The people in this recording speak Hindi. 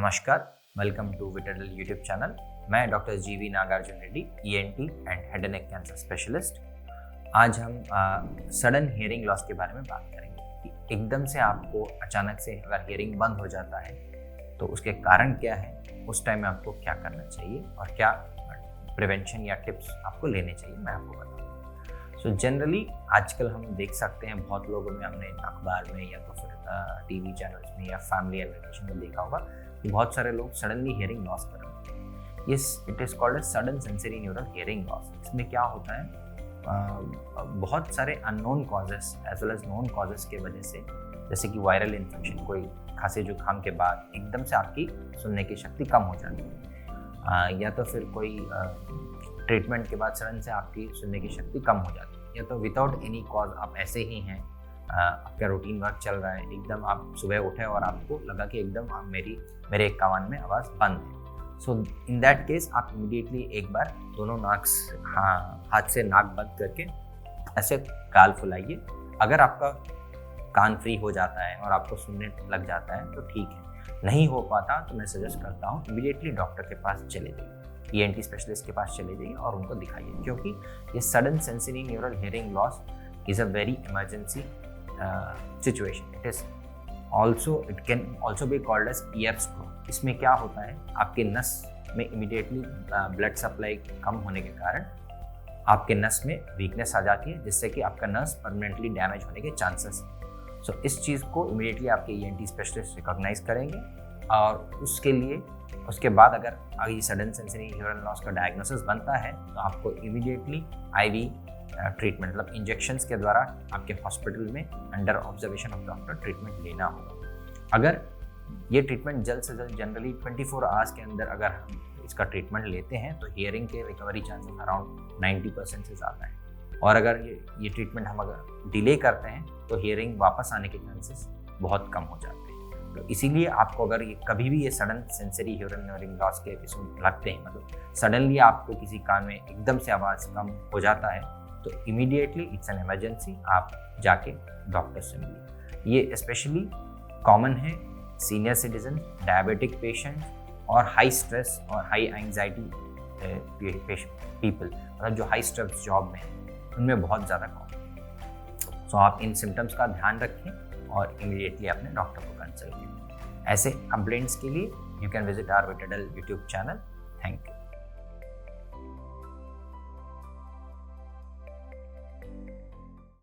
नमस्कार, वेलकम टू विटाडल यूट्यूब चैनल। मैं doctor GV Nagarjuna Reddy, ENT and head and neck cancer specialist. आज हम सडन हियरिंग लॉस के बारे में बात करेंगे कि एकदम से आपको अचानक से अगर हियरिंग बंद हो जाता है तो उसके कारण क्या है, उस टाइम में आपको क्या करना चाहिए और क्या प्रिवेंशन या टिप्स आपको लेने चाहिए, मैं आपको बताऊँगा। सो जनरली आजकल हम देख सकते हैं बहुत लोगों में, हमने अखबार में या तो फिर टीवी चैनल्स में या फैमिली एडवर्टाइजमेंट में देखा होगा कि बहुत सारे लोग सडनली हियरिंग लॉस कर रहे हैं। Yes, it is called as sudden sensory neural hearing loss. इसमें क्या होता है, बहुत सारे unknown causes as well as known causes के वजह से, जैसे कि वायरल इन्फेक्शन, कोई खांसी जुकाम के बाद एकदम से आपकी सुनने की शक्ति कम हो जाती है, या तो फिर कोई ट्रीटमेंट के बाद सडन से आपकी सुनने की शक्ति कम हो जाती है, या तो विदाउट एनी कॉज आप ऐसे ही हैं, आपका रूटीन वर्क चल रहा है, एकदम आप सुबह उठे और आपको लगा कि एकदम मेरे एक कान में आवाज़ बंद है। सो इन दैट केस आप इमीडिएटली एक बार दोनों हाथ से नाक बंद करके ऐसे गाल फुलाइए। अगर आपका कान फ्री हो जाता है और आपको सुनने लग जाता है तो ठीक है, नहीं हो पाता तो मैं सजेस्ट करता हूँ इमीडिएटली डॉक्टर के पास चले जाइए, ईएनटी स्पेशलिस्ट के पास चले जाइए और उनको दिखाइए, क्योंकि ये sudden sensory neural hearing loss is a very emergency situation. It can also be called as EF stroke. इसमें क्या होता है, आपके नस में इमीडिएटली ब्लड सप्लाई कम होने के कारण आपके नस में वीकनेस आ जाती है, जिससे कि आपका नस परमानेंटली डैमेज होने के चांसेस हैं। सो इस चीज़ को इमीडिएटली आपके ईएनटी स्पेशलिस्ट रिकॉग्नाइज करेंगे और उसके बाद अगर ये सडन सेंसरी हियरिंग लॉस का डायग्नोसिस बनता है तो आपको इमीडिएटली आईवी ट्रीटमेंट, मतलब इंजेक्शंस के द्वारा आपके हॉस्पिटल में under observation of doctor treatment लेना होगा। अगर ये ट्रीटमेंट जल्द से जल्द, जनरली 24 आवर्स के अंदर अगर हम इसका ट्रीटमेंट लेते हैं तो हियरिंग के रिकवरी चांसेस अराउंड 90% से ज़्यादा है। और अगर ये ट्रीटमेंट हम अगर डिले करते हैं तो हियरिंग वापस आने के चांसेस बहुत कम हो जाते हैं। तो इसीलिए आपको अगर कभी भी ये सडन सेंसरी हियरिंग लॉस के एपिसोड लगते हैं, मतलब सडनली आपको किसी कान में एकदम से आवाज़ कम हो जाता है, तो इमीडिएटली इट्स एन इमरजेंसी, आप जाके डॉक्टर से मिलिए। ये स्पेशली कॉमन है सीनियर सिटीजन, डायबिटिक पेशेंट और हाई स्ट्रेस और हाई एंजाइटी पीपल, मतलब जो हाई स्ट्रेस जॉब में हैं, उनमें बहुत ज़्यादा कॉमन है। सो आप इन सिम्टम्स का ध्यान रखें और इमीडिएटली अपने डॉक्टर को कंसल्ट करें। ऐसे कंप्लेंट्स के लिए you can visit our Vitadel YouTube channel. Thank you.